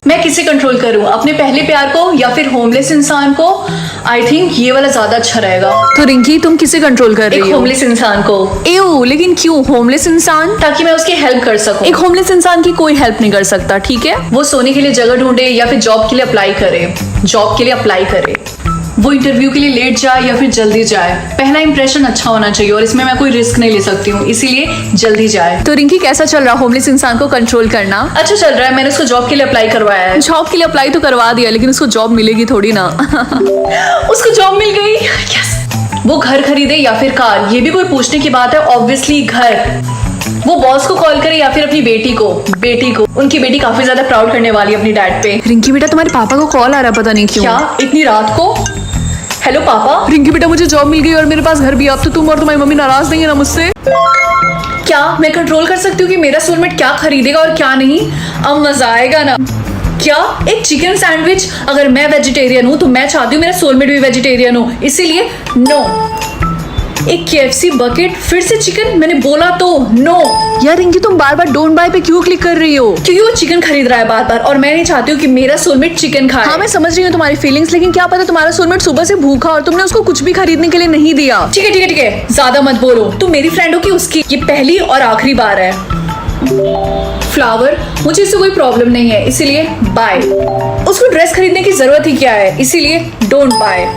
मैं किसे कंट्रोल करूं, अपने पहले प्यार को या फिर होमलेस इंसान को? आई थिंक ये वाला ज्यादा अच्छा रहेगा। तो रिंकी तुम किसे कंट्रोल कर रही एक हो? होमलेस इंसान को। एओ, लेकिन क्यों होमलेस इंसान? ताकि मैं उसकी हेल्प कर सकूं। एक होमलेस इंसान की कोई हेल्प नहीं कर सकता, ठीक है? वो सोने के लिए जगह ढूंढे या फिर जॉब के लिए अप्लाई करे। वो इंटरव्यू के लिए लेट जाए या फिर जल्दी जाए। पहला इंप्रेशन अच्छा होना चाहिए और इसमें मैं कोई रिस्क नहीं ले सकती हूँ, इसीलिए जल्दी जाए। तो रिंकी कैसा चल रहा होमलेस इंसान को कंट्रोल करना? अच्छा चल रहा है, मैंने उसको जॉब के लिए अप्लाई करवाया है। जॉब के लिए अप्लाई तो करवा दिया, लेकिन उसको जॉब मिलेगी थोड़ी ना। उसको जॉब मिल गई। यस। वो घर खरीदे या फिर कार, ये भी कोई पूछने की बात है? ऑब्वियसली घर। वो बॉस को कॉल करे या फिर अपनी बेटी को। उनकी बेटी काफी ज्यादा प्राउड करने वाली है अपनी डैड पे। रिंकी बेटा तुम्हारे पापा को कॉल आ रहा, पता नहीं क्यों। क्या इतनी रात को? हेलो पापा। रिंकी बेटा मुझे जॉब मिल गई और मेरे पास घर भी। अब तो तुम और तुम्हारी मम्मी नाराज नहीं है ना मुझसे? क्या मैं कंट्रोल कर सकती हूँ कि मेरा सोलमेट क्या खरीदेगा और क्या नहीं? अब मजा आएगा ना। क्या एक चिकन सैंडविच? अगर मैं वेजिटेरियन हूँ तो मैं चाहती हूँ मेरा सोलमेट भी वेजिटेरियन हो, इसीलिए नो। एक KFC बकेट, फिर से चिकन? मैंने बोला तो नो। यार रिंकी तुम बार बार डोंट बाय पे क्यों क्लिक कर रही हो? क्योंकि वो चिकन खरीद रहा है बार बार और मैं नहीं चाहती हूँ कि मेरा सोलमेट चिकन खाए। हाँ मैं समझ रही हूँ तुम्हारी फीलिंग्स, लेकिन क्या पता तुम्हारा सोलमेट सुबह से भूखा और तुमने उसको कुछ भी खरीदने के लिए नहीं दिया। ठीक है, ज्यादा मत बोलो। तुम मेरी फ्रेंड हो कि उसकी? ये पहली और आखिरी बार है। फ्लावर, मुझे इससे कोई प्रॉब्लम नहीं है, इसीलिए बाय। उसको ड्रेस खरीदने की जरूरत ही क्या है, इसीलिए डोंट बाय।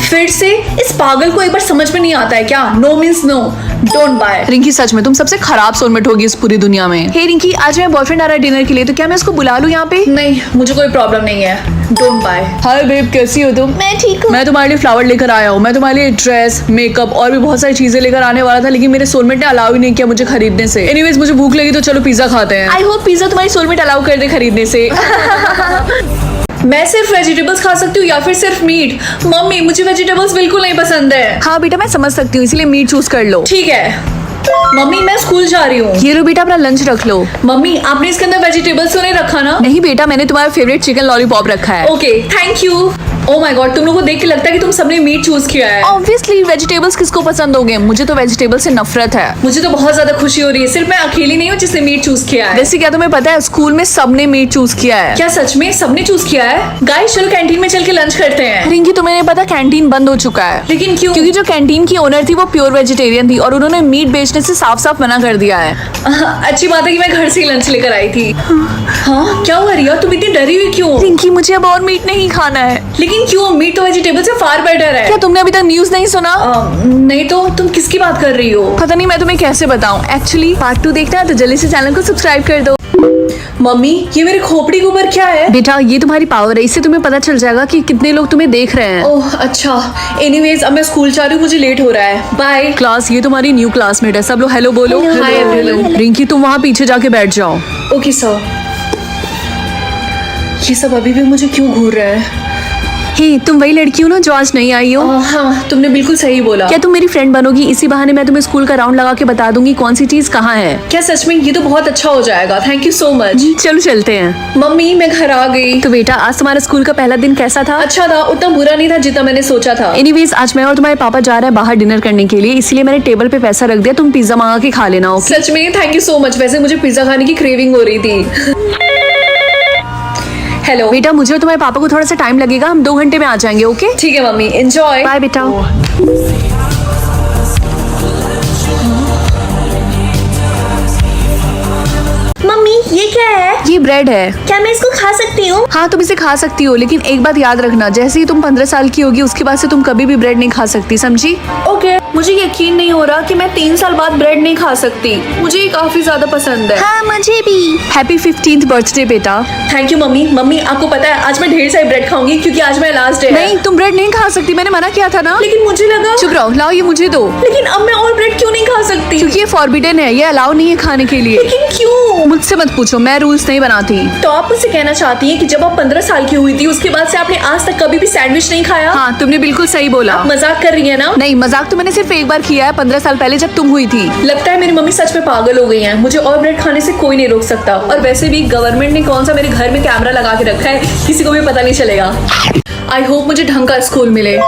फिर से इस पागल को एक बार समझ में नहीं आता है क्या? No means no, don't buy. Rinki सच में तुम सबसे खराब सोलमेट होगी इस पूरी दुनिया में। हे रिंकी, आज मेरा बॉयफ्रेंड आ रहा है डिनर के लिए, तो क्या मैं उसको बुला लूं यहाँ पे? नहीं, मुझे कोई प्रॉब्लम नहीं है, डोंट बाय। हाय बेब, कैसी हो तुम? मैं ठीक हूँ। मैं तुम्हारे लिए फ्लावर लेकर आया हूँ। मैं तुम्हारे लिए ड्रेस, मेकअप और भी बहुत सारी चीजें लेकर आने वाला था, लेकिन मेरे सोलमेट ने अलाउ ही नहीं किया मुझे खरीदने से। एनीवेज मुझे भूख लगी तो चलो पिज्जा खाते हैं। आई होप पिज्जा तुम्हारी सोलमेट अलाउ कर दे खरीदने से। मैं सिर्फ वेजिटेबल्स खा सकती हूँ या फिर सिर्फ मीट? मम्मी मुझे वेजिटेबल्स बिल्कुल नहीं पसंद है। हाँ बेटा मैं समझ सकती हूँ, इसलिए मीट चूज कर लो। ठीक है मम्मी, मैं स्कूल जा रही हूँ। ये लो बेटा अपना लंच रख लो। मम्मी आपने इसके अंदर वेजिटेबल्स तो नहीं रखा ना? नहीं बेटा, मैंने तुम्हारा फेवरेट चिकन लॉलीपॉप रखा है। Okay thank you. Oh my God, तुम लोगों को देख के लगता है कि तुम सबने मीट चूज किया है। ऑब्वियसली वेजिटेबल्स किसको पसंद होंगे? मुझे तो वेजिटेबल से नफरत है। मुझे तो बहुत ज्यादा खुशी हो रही है, सिर्फ मैं अकेली नहीं हूँ जिसने मीट चूज किया है। वैसे क्या तुम्हें पता है स्कूल में सबने मीट चूज किया है? क्या सच में सबने चूज किया है? गाइस चलो कैंटीन में चल के लंच करते हैं। रिंकी तुम्हें नहीं पता कैंटीन बंद हो चुका है। लेकिन क्यों? क्योंकि जो कैंटीन की ओनर थी वो प्योर वेजिटेरियन थी और उन्होंने मीट बेचने से साफ साफ मना कर दिया है। अच्छी बात है कि मैं घर से ही लंच लेकर आई थी। हाँ क्या हुआ रिया, तुम इतनी डरी हुई क्यों? रिंकी मुझे अब और मीट नहीं खाना है। लेकिन क्यों? मीट तो वेजिटेबल से फार बेटर है। क्या तुमने अभी तक न्यूज नहीं सुना? नहीं तो तुम किसकी बात कर रही हो? पता नहीं, मैं तुम्हें कैसे बताऊं। एक्चुअली पार्ट 2 देखना है तो जल्दी से चैनल को सब्सक्राइब कर दो। मम्मी ये मेरे खोपड़ी के ऊपर क्या है? बेटा ये तुम्हारी पावर है, इससे तुम्हें पता चल जाएगा कि कितने लोग तुम्हें देख रहे हैं। ओह अच्छा, एनीवेज अब मैं स्कूल जा रही हूँ, मुझे लेट हो रहा है। बाय। क्लास, ये तुम्हारी न्यू क्लासमेट है। सब लोग हेलो बोलो। Hi, everyone. रिंकी तुम वहाँ पीछे जाके बैठ जाओ। Okay sir. ये सब अभी भी मुझे क्यों घूर रहा है? हे तुम वही लड़की हो ना जो आज नहीं आई हो? हाँ तुमने बिल्कुल सही बोला। क्या तुम मेरी फ्रेंड बनोगी? इसी बहाने मैं तुम्हें स्कूल का राउंड लगा के बता दूंगी कौन सी चीज कहाँ है। क्या सच में? ये तो बहुत अच्छा हो जाएगा, थैंक यू सो मच। चलो चलते हैं। मम्मी मैं घर आ गई। तो बेटा आज तुम्हारा स्कूल का पहला दिन कैसा था? अच्छा था, उतना बुरा नहीं था जितना मैंने सोचा था। एनीवेज आज मैं और तुम्हारे पापा जा रहे हैं बाहर डिनर करने के लिए, इसलिए मैंने टेबल पे पैसा रख दिया, तुम पिज्जा मंगा के खा लेना। ओके? सच में थैंक यू सो मच। वैसे मुझे पिज्जा खाने की क्रेविंग हो रही थी। हेलो बेटा मुझे और तुम्हारे पापा को थोड़ा सा टाइम लगेगा, हम 2 घंटे में आ जाएंगे। ओके ठीक है मम्मी, एंजॉय। बाय बेटा। मम्मी ये क्या है? ये ब्रेड है। क्या मैं इसको खा सकती हूँ? हाँ तुम इसे खा सकती हो, लेकिन एक बात याद रखना, जैसे ही तुम 15 साल की होगी उसके बाद से तुम कभी भी ब्रेड नहीं खा सकती, समझी? ओके मुझे यकीन नहीं हो रहा कि मैं 3 साल बाद ब्रेड नहीं खा सकती। मुझे ये काफी ज्यादा पसंद है। हाँ मुझे भी। हैप्पी 15th बर्थडे बेटा। Thank you mummy. मम्मी आपको पता है आज मैं ढेर सारी ब्रेड खाऊंगी क्योंकि आज मेरा लास्ट डे है। नहीं तुम ब्रेड नहीं खा सकती, मैंने मना किया था ना। लेकिन मुझे लगा। चुप रहो, लाओ ये मुझे दो। लेकिन अब मैं और ब्रेड क्यों नहीं खा सकती? क्योंकि ये फॉरबिडन है, ये अलाउ नहीं है खाने के लिए। लेकिन क्यों? मुझसे मत पूछो, मैं रूल्स नहीं बनाती। तो आप मुझसे कहना चाहती हैं कि जब आप 15 साल की हुई थी उसके बाद से आपने आज तक कभी भी सैंडविच नहीं खाया? हाँ तुमने बिल्कुल सही बोला। आप मजाक कर रही है ना? नहीं मजाक तो मैंने सिर्फ एक बार किया है, 15 साल पहले जब तुम हुई थी। लगता है मेरी मम्मी सच में पागल हो गई हैं। मुझे और ब्रेड खाने से कोई नहीं रोक सकता। और वैसे भी गवर्नमेंट ने कौन सा मेरे घर में कैमरा लगा के रखा है, किसी को भी पता नहीं चलेगा। आई होप मुझे ढंग का स्कूल मिले।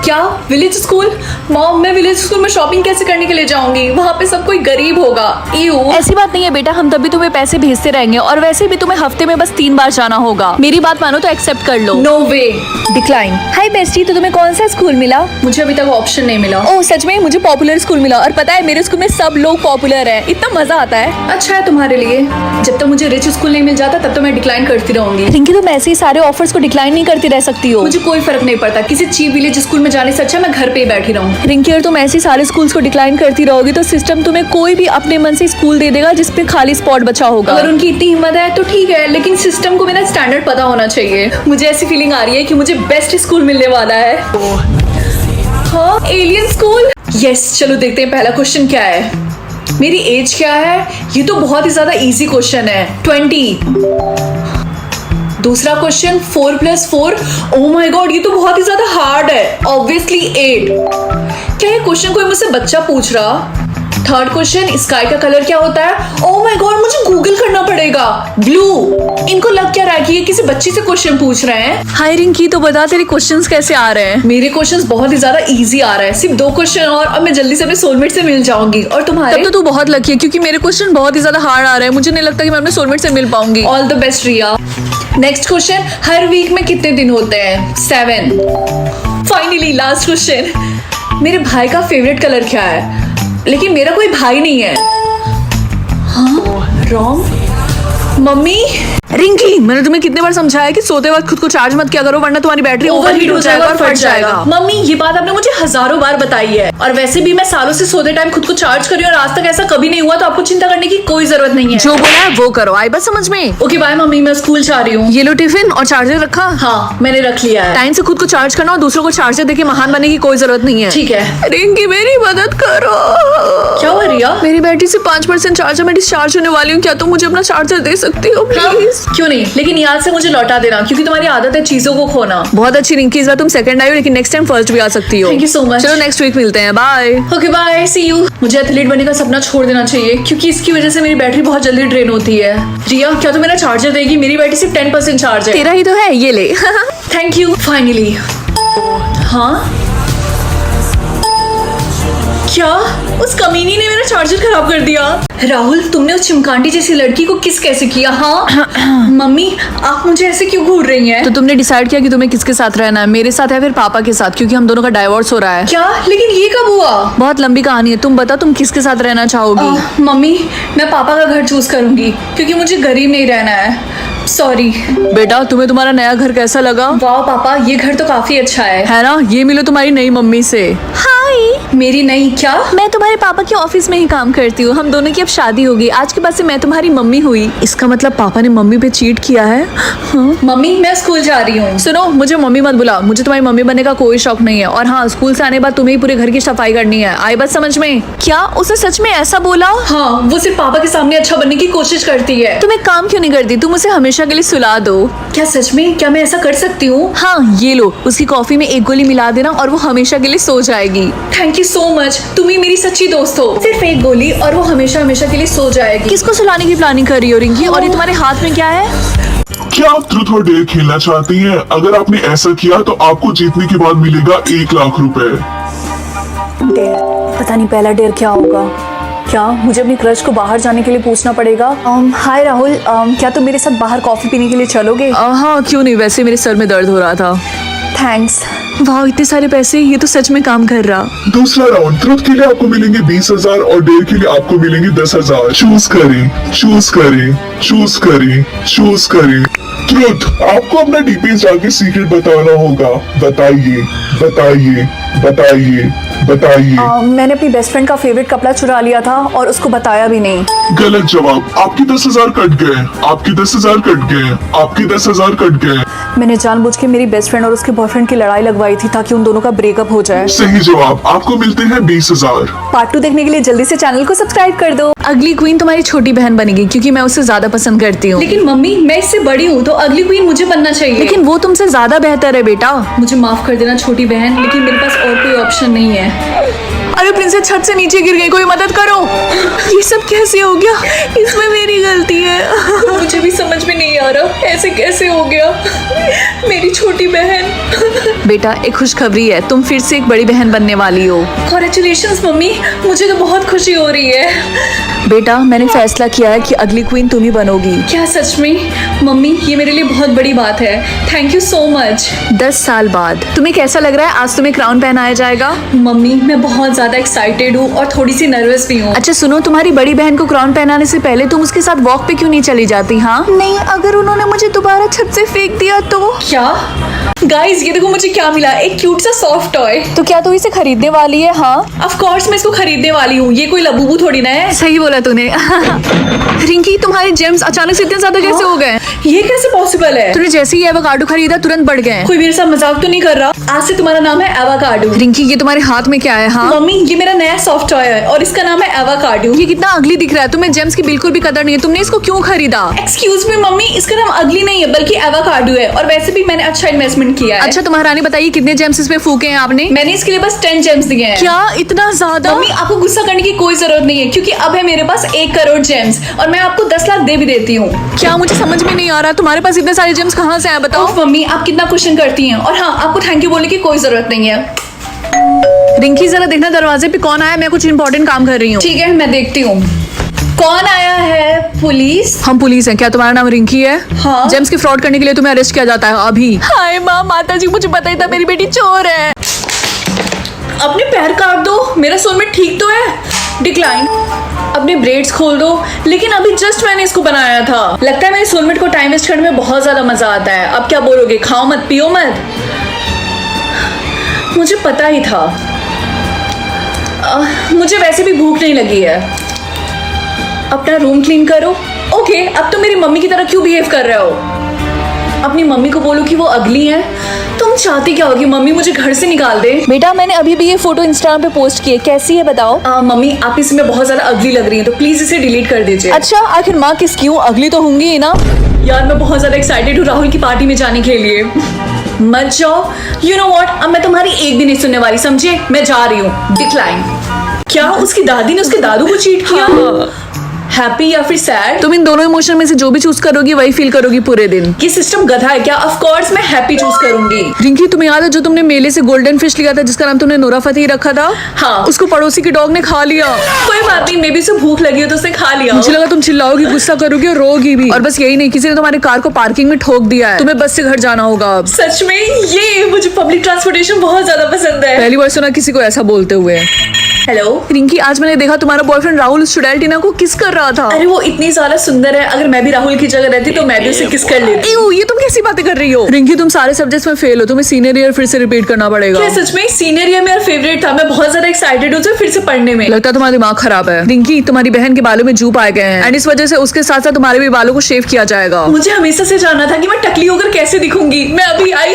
क्या विलेज स्कूल? मॉम, मैं विलेज स्कूल में शॉपिंग कैसे करने के लिए जाऊंगी? वहाँ पे सब कोई गरीब होगा। ईयू। ऐसी बात नहीं है बेटा, हम तभी तुम्हें पैसे भेजते रहेंगे और वैसे भी तुम्हें हफ्ते में बस 3 बार जाना होगा। मेरी बात मानो तो एक्सेप्ट कर लो। नो वे। डिक्लाइन। हाय बेस्टी, तो तुम्हें कौन सा स्कूल मिला? मुझे अभी तक ऑप्शन नहीं मिला। ओह सच में? मुझे पॉपुलर स्कूल मिला और पता है मेरे स्कूल में सब लोग पॉपुलर हैं। इतना मजा आता है। अच्छा है तुम्हारे लिए। जब तक मुझे रिच स्कूल नहीं मिल जाता तब तो मैं डिक्लाइन करती रहूंगी। रिंकी, तुम ऐसे ही सारे ऑफर्स को डिक्लाइन नहीं करती रह सकती हो। मुझे कोई फर्क नहीं पड़ता, किसी चीप विलेज स्कूल में जाने से अच्छा मैं घर पे ही बैठी रहूं। रिंकी, अगर तुम ऐसे सारे स्कूल्स को डिक्लाइन करती रहोगी तो सिस्टम तुम्हें कोई भी अपने मन से स्कूल दे देगा जिसपे खाली स्पॉट बचा होगा। अगर उनकी इतनी हिम्मत है तो ठीक है, लेकिन सिस्टम को मेरा स्टैंडर्ड पता होना चाहिए। मुझे ऐसी फीलिंग आ रही है कि मुझे बेस्ट स्कूल मिलने वाला है। हाँ, एलियन स्कूल। यस, चलो देखते हैं पहला क्वेश्चन क्या है। मेरी एज क्या है? ये तो बहुत ही ज्यादा इजी क्वेश्चन है। 20। दूसरा क्वेश्चन 4 + 4। ओह माय गॉड, ये तो बहुत ही ज्यादा हार्ड है। ऑब्वियसली 8। क्या ये क्वेश्चन कोई मुझसे बच्चा पूछ रहा? थर्ड क्वेश्चन, स्काई का कलर क्या होता है? ओह माय गॉड, मुझे गूगल करना पड़ेगा। ब्लू। इनको लग क्या रहा है कि ये किसी बच्ची से क्वेश्चन पूछ रहे हैं? हाय रिंकी, तो बता तेरे क्वेश्चंस कैसे आ रहे हैं? मेरे क्वेश्चंस बहुत ही ज्यादा इजी आ रहा है। सिर्फ 2 क्वेश्चन और अब मैं जल्दी से अपने सोलमेट से मिल जाऊंगी। और तुम्हारे? तब तो तू बहुत लकी है क्योंकि मेरे क्वेश्चन बहुत ही ज्यादा हार्ड आ रहे हैं। मुझे नहीं लगता कि मैं अपने सोलमेट से मिल पाऊंगी। All the best Riya. Next question, हर वीक में कितने दिन होते हैं? 7। फाइनली लास्ट क्वेश्चन, मेरे भाई का फेवरेट कलर क्या है? लेकिन मेरा कोई भाई नहीं है। हाँ, रॉन्ग। मम्मी। रिंकी, मैंने तुम्हें कितने बार समझाया कि सोते वक्त खुद को चार्ज मत किया करो वरना तुम्हारी बैटरी ओवरहीट हो जाएगा और फट जाएगा। मम्मी, ये बात आपने मुझे हजारों बार बताई है और वैसे भी मैं सालों से सोते टाइम खुद को चार्ज कर रही हूँ और आज तक ऐसा कभी नहीं हुआ, तो आपको चिंता करने की कोई जरूरत नहीं है। जो बोला है वो करो। आई बस समझ में। ओके बाय मम्मी, मैं स्कूल जा रही हूँ। ये लो टिफिन और चार्जर रखा। हाँ, मैंने रख लिया है। टाइम से खुद को चार्ज करना और दूसरों को चार्जर देके महान बनने की कोई जरूरत नहीं है। ठीक है। रिंकी, मेरी मदद करो। क्या हुआ रिया? मेरी बैटरी से 5% चार्ज है, मैं डिस्चार्ज होने वाली हूँ। क्या तुम मुझे अपना चार्जर दे सकती हो प्लीज? क्यों नहीं, लेकिन याद से मुझे लौटा देना क्योंकि तुम्हारी आदत है चीजों को खोना। बहुत अच्छी रिंकी, इस बार तुम सेकंड आई हो लेकिन नेक्स्ट टाइम फर्स्ट भी आ सकती हो। Thank you so much. चलो नेक्स्ट वीक मिलते हैं। Bye. Okay bye, see you. मुझे एथलीट बनने का सपना छोड़ देना चाहिए क्योंकि इसकी वजह से मेरी बैटरी बहुत जल्दी ड्रेन होती है। रिया, क्या तू मेरा चार्जर देगी? मेरी बैटरी सिर्फ 10% चार्ज है। तेरा ही तो है, ये ले। Thank you. फाइनली। हाँ, क्या उस कमीनी ने मेरा चार्जर खराब कर दिया? राहुल, तुमने उस चिमकांडी जैसी लड़की को किस कैसे किया? हाँ मम्मी, आप मुझे ऐसे क्यों घूर रही हैं? तो तुमने डिसाइड किया कि तुम्हें किसके साथ रहना है, मेरे साथ या फिर पापा के साथ, क्योंकि हम दोनों का डाइवोर्स हो रहा है। क्या? लेकिन ये कब हुआ? बहुत लंबी कहानी है, तुम बता तुम किसके साथ रहना चाहोगी? मम्मी, मैं पापा का घर चूज करूंगी क्योंकि मुझे गरीब नहीं रहना है। सॉरी बेटा, तुम्हें तुम्हारा नया घर कैसा लगा? वाह पापा, ये घर तो काफी अच्छा है ना? ये मिलो तुम्हारी नई मम्मी से। हाय, मेरी नई? क्या? मैं तुम्हारे पापा के ऑफिस में ही काम करती हूँ। हम दोनों की अब शादी होगी। आज के बाद से मैं तुम्हारी मम्मी हुई। इसका मतलब पापा ने मम्मी पे चीट किया है। हाँ? मम्मी, मैं स्कूल जा रही हूँ। सुनो, मुझे मम्मी मत बुला। मुझे तुम्हारी मम्मी बनने का कोई शौक नहीं है। और हाँ, स्कूल से आने बाद तुम्हें ही पूरे घर की सफाई करनी है। आई बात समझ में? क्या उसे सच में ऐसा बोला? हाँ, वो सिर्फ पापा के सामने अच्छा बनने की कोशिश करती है। तुम एक काम क्यों नहीं करती? तुम उसे हमेशा के लिए सुला दो। क्या सच में? क्या मैं ऐसा कर सकती हूँ? हाँ, ये लो, उसकी कॉफी में एक गोली मिला देना और वो हमेशा के लिए सो जाएगी। थैंक यू सो मच, तुम ही मेरी सच्ची दोस्त हो। सिर्फ एक गोली और वो हमेशा हमेशा के लिए सो जाएगी। किसको सुलाने की प्लानिंग कर रही हो रिंकी? और ये तुम्हारे हाथ में क्या है? क्या आप ट्रूथ और डेयर खेलना चाहती हैं? अगर आपने ऐसा किया तो आपको जीतने के बाद मिलेगा 1 लाख रुपए। डेयर, पता नहीं पहला डेयर क्या होगा। क्या मुझे अपनी क्रश को बाहर जाने के लिए पूछना पड़ेगा? हाय राहुल, क्या तुम मेरे साथ बाहर कॉफी पीने के लिए चलोगे? हाँ, क्यों नहीं, वैसे मेरे सर में दर्द हो रहा था। थैंक्स। वाह, इतने सारे पैसे, ये तो सच में काम कर रहा। दूसरा राउंड, ट्रूथ के लिए आपको मिलेंगे 20,000 और डेयर के लिए आपको मिलेंगे 10,000। चूज करें, चूज करें, चूज करें, चूज करें। ट्रूथ, आपको अपना डीपीएस जाके सीक्रेट बताना होगा। बताइए, बताइए, बताइए, बताइए। मैंने अपनी बेस्ट फ्रेंड का फेवरेट कपड़ा चुरा लिया था और उसको बताया भी नहीं। गलत जवाब। आपके 10,000 कट गए, आपके 10,000 कट गए, आपके 10,000 कट गए। मैंने जानबूझ के मेरी बेस्ट फ्रेंड और उसके बॉयफ्रेंड की लड़ाई लगवाई थी ताकि उन दोनों का ब्रेकअप हो जाए। सही जवाब। आपको मिलते हैं 20,000। पार्ट 2 देखने के लिए जल्दी से चैनल को सब्सक्राइब कर दो। अगली क्वीन तुम्हारी छोटी बहन बनेगी क्योंकि मैं उसे ज्यादा पसंद करती हूँ। लेकिन मम्मी, मैं इससे बड़ी हूँ तो अगली क्वीन मुझे बनना चाहिए। लेकिन वो तुमसे ज्यादा बेहतर है बेटा। मुझे माफ कर देना छोटी बहन, लेकिन मेरे पास और कोई ऑप्शन नहीं है। अरे प्रिंसेस छत से नीचे गिर गई, कोई मदद करो। ये सब कैसे हो गया? इसमें मेरी गलती है। मुझे भी समझ में नहीं आ रहा ऐसे कैसे हो गया। मेरी छोटी बहन। बेटा एक खुशखबरी है, तुम फिर से एक बड़ी बहन बनने वाली हो। कॉन्ग्रेचुलेशंस मम्मी, मुझे तो बहुत खुशी हो रही है। बेटा मैंने फैसला किया है कि अगली क्वीन तुम ही बनोगी। क्या सच में? मम्मी ये मेरे लिए बहुत बड़ी बात है, थैंक यू सो मच। 10 साल बाद तुम्हें कैसा लग रहा है? आज तुम्हें क्राउन पहनाया जाएगा। मम्मी मैं बहुत ज्यादा एक्साइटेड हूँ और थोड़ी सी नर्वस भी हूँ। अच्छा सुनो, तुम्हारी बड़ी बहन को क्राउन पहनाने से पहले तुम उसके साथ वॉक पे क्यों नहीं चली जाती? हाँ नहीं, अगर उन्होंने मुझे दोबारा छत से फेंक दिया तो? क्या? गाइस ये देखो मुझे क्या मिला, एक क्यूट सा सॉफ्ट टॉय। तो क्या तू इसे खरीदने वाली है? हाँ ऑफ कोर्स मैं इसको खरीदने वाली हूँ, ये कोई लबूबू थोड़ी ना है। सही बोला तूने। रिंकी तुम्हारे जेम्स अचानक से इतने ज्यादा कैसे हो गए? ये कैसे पॉसिबल है? तूने जैसे ही एवोकाडो खरीदा तुरंत बढ़ गए। कोई मेरे साथ मजाक तो नहीं कर रहा? आज से तुम्हारा नाम है एवोकाडो। रिंकी ये तुम्हारे हाथ में क्या है? हाँ मम्मी ये मेरा नया सॉफ्ट टॉय है और इसका नाम है एवोकाडो। ये कितना अगली दिख रहा है, तुम्हें जेम्स की बिल्कुल भी कदर नहीं है, तुमने इसको क्यों खरीदा? एक्सक्यूज मी मम्मी, इसका नाम अगली नहीं है बल्कि एवोकाडो है और वैसे भी मैंने अच्छा इन्वेस्टमेंट किया है। अच्छा तुम्हारा रानी बताइए कितने जेम्स इसमें फूके हैं आपने? मैंने इसके लिए बस 10 जेम्स दिए हैं। क्या इतना ज्यादा? मम्मी आपको गुस्सा करने की कोई जरूरत नहीं है क्योंकि अब है मेरे पास 1 करोड़ जेम्स और मैं आपको 10 लाख दे भी देती हूँ। क्या? मुझे समझ में नहीं आ रहा, तुम्हारे पास इतने सारे जेम्स कहाँ से आए बताओ? ओह मम्मी आप कितना क्वेश्चन करती हैं। और हाँ आपको थैंक यू बोलने की कोई जरूरत नहीं है। रिंकी जरा देखना दरवाजे पे कौन आया, मैं कुछ इंपॉर्टेंट काम कर रही हूँ। ठीक है मैं देखती हूँ। कौन आया है? पुलिस? हम पुलिस हैं। क्या तुम्हारा नाम रिंकी है? हाँ। जेम्स की फ्रॉड करने के लिए तुम्हें अरेस्ट किया जाता है अभी। हाय माँ, माता जी मुझे पता ही था मेरी बेटी चोर है। अपने पैर काट दो, मेरा सोलमेट ठीक तो है? डिक्लाइन। अपने ब्रेड्स खोल दो, लेकिन अभी जस्ट मैंने इसको बनाया था। लगता है मेरे सोलमेट को टाइम वेस्ट करने में बहुत ज्यादा मजा आता है। अब क्या बोलोगे, खाओ मत पियो मत? मुझे पता ही था। मुझे वैसे भी भूख नहीं लगी है। अपना रूम क्लीन करो। ओके अब तो मेरी मम्मी की तरह क्यों बिहेव कर रहे हो? अपनी मम्मी को बोलो कि वो अगली है। तुम चाहती क्या होगी? मम्मी मुझे घर से निकाल दे। बेटा मैंने अभी भी ये फोटो इंस्टाग्राम पे पोस्ट की है, कैसी है बताओ? मम्मी आप इसमें बहुत ज्यादा अगली लग रही है, तो प्लीज इसे डिलीट कर दीजिए। अच्छा आखिर माँ किस क्यों अगली तो होंगी ही ना। यार मैं बहुत ज्यादा एक्साइटेड हूँ राहुल की पार्टी में जाने के लिए। मत जाओ। यू नो व्हाट, अब मैं तुम्हारी एक भी नहीं सुनने वाली, समझे? मैं जा रही हूँ। डिक्लाइन। क्या उसकी दादी ने उसके दादू को चीट किया? हैप्पी या फिर सैड? तुम इन दोनों इमोशन में से जो भी चूज करोगी वही फील करोगी पूरे दिन। ये सिस्टम गधा है क्या? ऑफ कोर्स मैं हैप्पी चूज करूंगी। रिंकी तुम्हें याद है जो तुमने मेले से गोल्डन फिश लिया था जिसका नाम तुमने नोरा फतेही रखा था? हाँ। उसको पड़ोसी के डॉग ने खा लिया। कोई बात नहीं, मे भी उसे भूख लगी हो तो उसने खा लिया। मुझे लगा तुम चिल्लाओगी, गुस्सा करोगी और रोगी भी। और बस यही नहीं, किसी ने तुम्हारी कार को पार्किंग में ठोक दिया है। तुम्हें बस से घर जाना होगा अब। सच में? ये मुझे पब्लिक ट्रांसपोर्टेशन बहुत ज्यादा पसंद है। पहली बार सुना किसी को ऐसा बोलते हुए। हेलो रिंकी आज मैंने देखा तुम्हारा बॉयफ्रेंड राहुल चुड़ैल टीना को किस कर रहा था। अरे वो इतनी ज्यादा सुंदर है, अगर मैं भी राहुल की जगह रहती तो मैं भी उसे किस कर लेती। एऊ, ये तुम कैसी बातें कर रही हो? रिंकी तुम सारे सब्जेक्ट्स में फेल हो, तुम्हें सीनियर ईयर फिर से रिपीट करना पड़ेगा। क्या सच में? सीनियर ईयर मेरा फेवरेट था, मैं बहुत ज्यादा एक्साइटेड हूँ फिर से पढ़ने में। लगता है तुम्हारा दिमाग खराब है। रिंकी तुम्हारी बहन के बालों में जूप आए गए हैं एंड इस वजह से उसके साथ साथ तुम्हारे भी बालों को शेव किया जाएगा। मुझे हमेशा से जानना था कि मैं टकली होकर कैसे दिखूंगी। मैं अभी आई